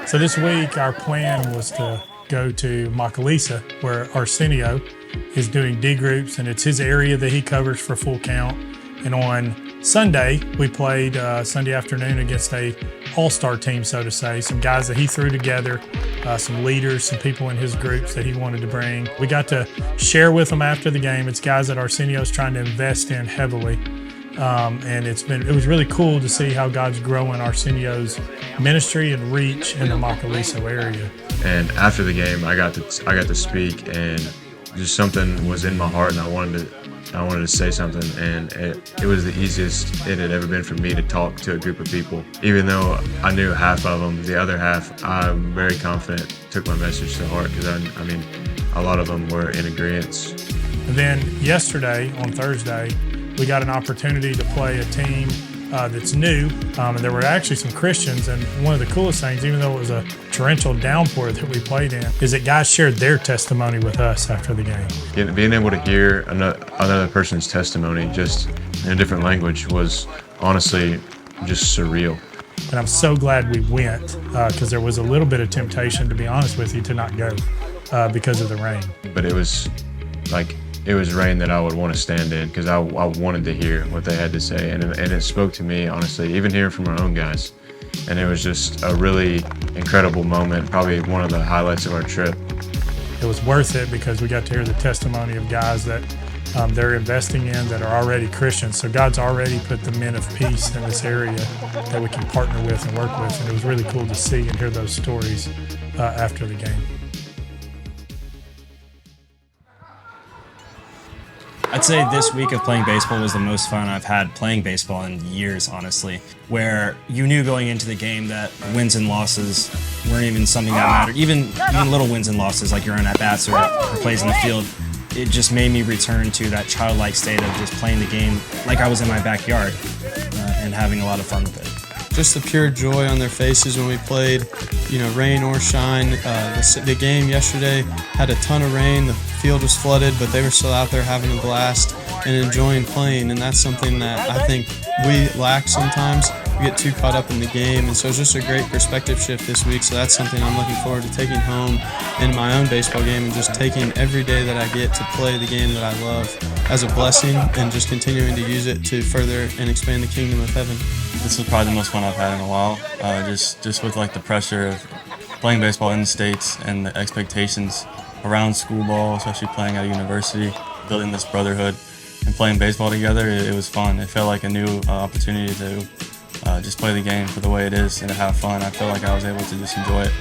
So this week, our plan was to go to Macuelizo, where Arsenio is doing D groups, and it's his area that he covers for Full Count. And on Sunday, we played Sunday afternoon against a all-star team, so to say, some guys that he threw together, some leaders, some people in his groups that he wanted to bring. We got to share with them after the game. It's guys that Arsenio's trying to invest in heavily. And it was really cool to see how God's growing Arsenio's ministry and reach in the Macuelizo area. And after the game, I got to speak, and just something was in my heart, and I wanted to say something, and it was the easiest it had ever been for me to talk to a group of people. Even though I knew half of them, the other half, I'm very confident took my message to heart, because I mean, a lot of them were in agreement. And then yesterday, on Thursday, we got an opportunity to play a team that's new, and there were actually some Christians. And one of the coolest things, even though it was a torrential downpour that we played in, is that guys shared their testimony with us after the game. Being able to hear another person's testimony just in a different language was honestly just surreal. And I'm so glad we went, because there was a little bit of temptation, to be honest with you, to not go because of the rain. But it was rain that I would want to stand in, because I wanted to hear what they had to say, and it spoke to me, honestly, even hearing from our own guys. And it was just a really incredible moment, probably one of the highlights of our trip. It was worth it because we got to hear the testimony of guys that they're investing in that are already Christians. So God's already put the men of peace in this area that we can partner with and work with. And it was really cool to see and hear those stories after the game. I'd say this week of playing baseball was the most fun I've had playing baseball in years, honestly, where you knew going into the game that wins and losses weren't even something that mattered. Even little wins and losses, like your own at-bats or plays in the field, it just made me return to that childlike state of just playing the game like I was in my backyard and having a lot of fun with it. Just the pure joy on their faces when we played, rain or shine. The game yesterday had a ton of rain. The field was flooded, but they were still out there having a blast and enjoying playing, and that's something that I think we lack sometimes. We get too caught up in the game, and so it's just a great perspective shift this week, so that's something I'm looking forward to taking home in my own baseball game and just taking every day that I get to play the game that I love as a blessing and just continuing to use it to further and expand the kingdom of heaven. This was probably the most fun I've had in a while, just with the pressure of playing baseball in the States and the expectations around school ball, especially playing at a university, building this brotherhood and playing baseball together. It was fun. It felt like a new opportunity to just play the game for the way it is and to have fun. I felt like I was able to just enjoy it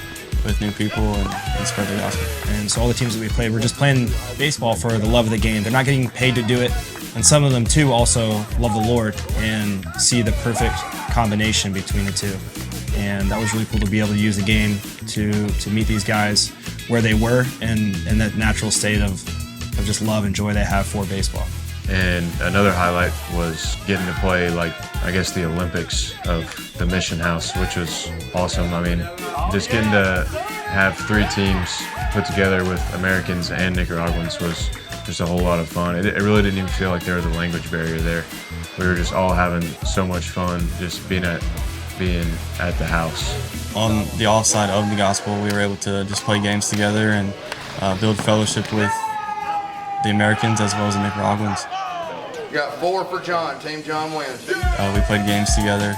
with new people and spread the gospel. And so all the teams that we played were just playing baseball for the love of the game. They're not getting paid to do it. And some of them, too, also love the Lord and see the perfect combination between the two. And that was really cool to be able to use the game to meet these guys where they were and in that natural state of just love and joy they have for baseball. And another highlight was getting to play, the Olympics of the Mission House, which was awesome. I mean, just getting to have 3 teams put together with Americans and Nicaraguans was just a whole lot of fun. It really didn't even feel like there was a language barrier there. We were just all having so much fun just being at the house. On the all side of the gospel, we were able to just play games together and build fellowship with the Americans as well as the Nicaraguans. You got 4 for John. Team John wins. We played games together.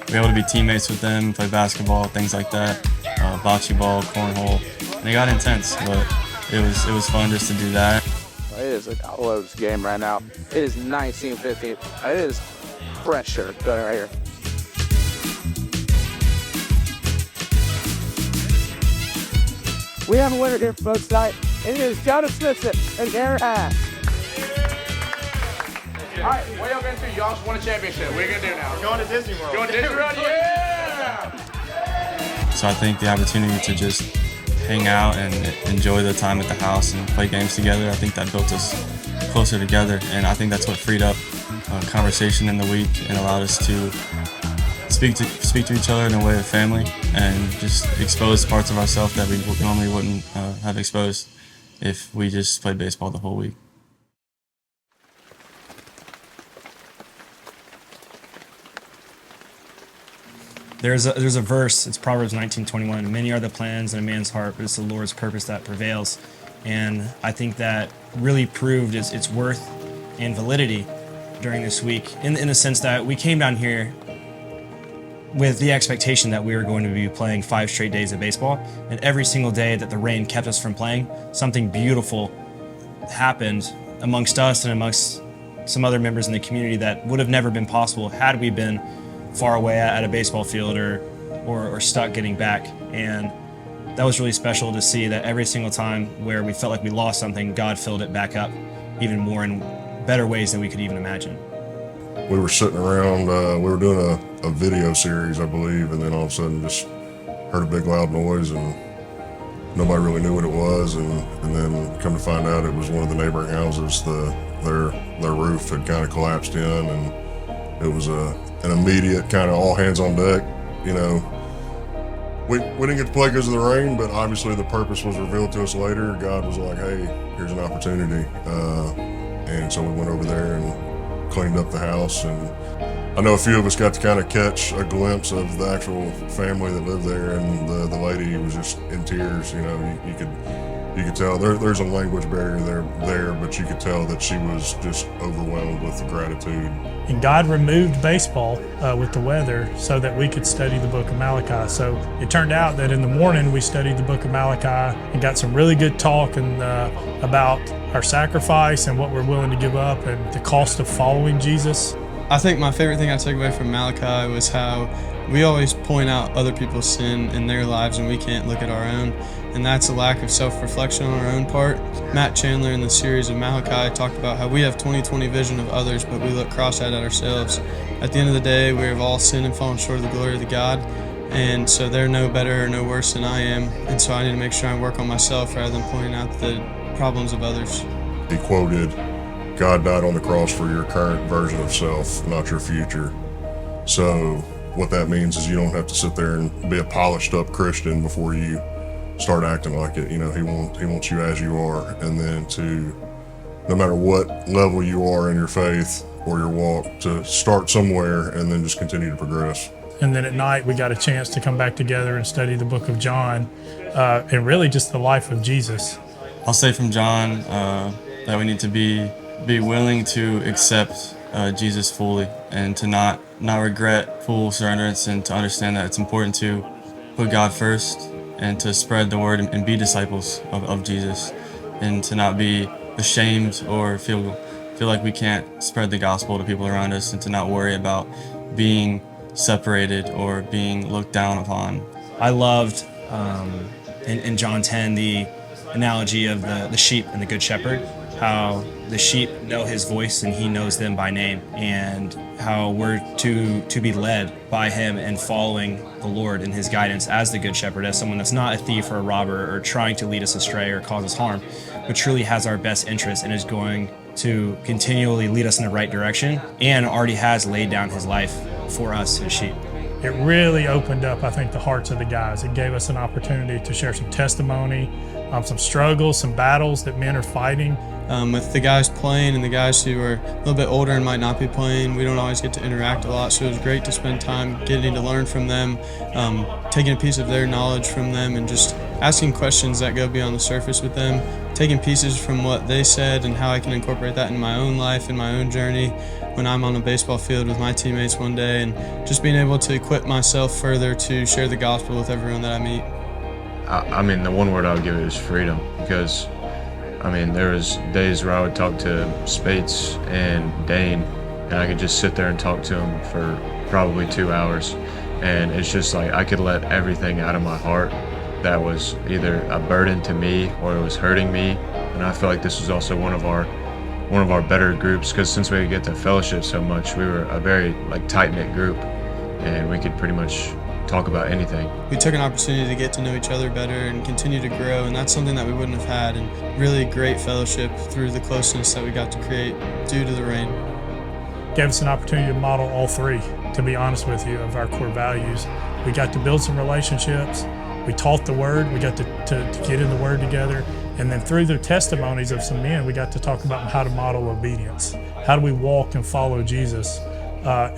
We were able to be teammates with them, play basketball, things like that, bocce ball, cornhole. And it got intense, but it was fun just to do that. It is a close game right now. It is 19-15. It is pressure right here. We have a winner here, folks, tonight. It is Jonah Smithson and Aaron Ash. All right, what y'all gonna do? Y'all just won a championship. What are you gonna do now? We're going to Disney World. Going to Disney World? Yeah! So I think the opportunity to just hang out and enjoy the time at the house and play games together, I think that built us closer together. And I think that's what freed up conversation in the week and allowed us to speak to each other in a way of family and just expose parts of ourselves that we normally wouldn't have exposed if we just played baseball the whole week. There's a verse, it's Proverbs 19:21. Many are the plans in a man's heart, but it's the Lord's purpose that prevails. And I think that really proved its worth and validity during this week in the sense that we came down here with the expectation that we were going to be playing 5 straight days of baseball, and every single day that the rain kept us from playing, something beautiful happened amongst us and amongst some other members in the community that would have never been possible had we been far away at a baseball field or stuck getting back. And that was really special to see that every single time where we felt like we lost something, God filled it back up even more in better ways than we could even imagine. We were sitting around, we were doing a video series, I believe, and then all of a sudden just heard a big loud noise and nobody really knew what it was, and then come to find out it was one of the neighboring houses. Their roof had kind of collapsed in, and it was an immediate kind of all hands on deck. You know, we didn't get to play because of the rain, but obviously the purpose was revealed to us later. God was like, hey, here's an opportunity. And so we went over there and cleaned up the house. And I know a few of us got to kind of catch a glimpse of the actual family that lived there, and the lady was just in tears. You know, you could tell there's a language barrier there, but you could tell that she was just overwhelmed with the gratitude. And God removed baseball with the weather so that we could study the book of Malachi. So it turned out that in the morning we studied the book of Malachi and got some really good talk about our sacrifice and what we're willing to give up and the cost of following Jesus. I think my favorite thing I took away from Malachi was how we always point out other people's sin in their lives and we can't look at our own. And that's a lack of self-reflection on our own part. Matt Chandler in the series of Malachi talked about how we have 20/20 vision of others, but we look cross-eyed at ourselves. At the end of the day, we have all sinned and fallen short of the glory of the God. And so they're no better or no worse than I am. And so I need to make sure I work on myself rather than pointing out the problems of others. He quoted, God died on the cross for your current version of self, not your future. So what that means is you don't have to sit there and be a polished up Christian before you start acting like it. You know, he wants you as you are, and then to, no matter what level you are in your faith or your walk, to start somewhere and then just continue to progress. And then at night we got a chance to come back together and study the book of John and really just the life of Jesus. I'll say from John that we need to be willing to accept Jesus fully and to not regret full surrenderance, and to understand that it's important to put God first and to spread the word and be disciples of Jesus, and to not be ashamed or feel like we can't spread the gospel to people around us, and to not worry about being separated or being looked down upon. I loved in John 10 the analogy of the sheep and the good shepherd, how the sheep know his voice and he knows them by name, and how we're to be led by him and following the Lord in his guidance as the good shepherd, as someone that's not a thief or a robber or trying to lead us astray or cause us harm, but truly has our best interest and is going to continually lead us in the right direction and already has laid down his life for us, his sheep. It really opened up, I think, the hearts of the guys. It gave us an opportunity to share some testimony, some struggles, some battles that men are fighting. With the guys playing and the guys who are a little bit older and might not be playing, we don't always get to interact a lot, so it was great to spend time getting to learn from them, taking a piece of their knowledge from them, and just asking questions that go beyond the surface with them, taking pieces from what they said and how I can incorporate that in my own life and my own journey when I'm on a baseball field with my teammates one day, and just being able to equip myself further to share the gospel with everyone that I meet. I mean, the one word I would give it is freedom, because I mean, there was days where I would talk to Spates and Dane, and I could just sit there and talk to them for probably 2 hours, and it's just like I could let everything out of my heart that was either a burden to me or it was hurting me. And I feel like this was also one of our better groups, because since we get to fellowship so much, we were a very tight-knit group, and we could pretty much talk about anything. We took an opportunity to get to know each other better and continue to grow, and that's something that we wouldn't have had, and really great fellowship through the closeness that we got to create due to the rain. Gave us an opportunity to model all three, to be honest with you, of our core values. We got to build some relationships. We taught the Word. We got to get in the Word together. And then through the testimonies of some men, we got to talk about how to model obedience. How do we walk and follow Jesus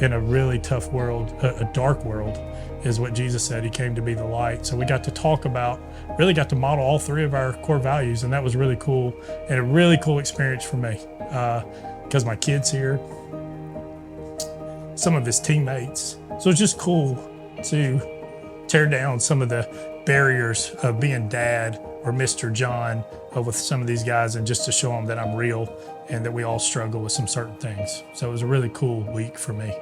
in a really tough world, a dark world, is what Jesus said. He came to be the light. So we got to talk about, really got to model all three of our core values, and that was really cool and a really cool experience for me because my kids here, some of his teammates. So it's just cool to tear down some of the barriers of being dad or Mr. John with some of these guys, and just to show them that I'm real and that we all struggle with some certain things. So it was a really cool week for me.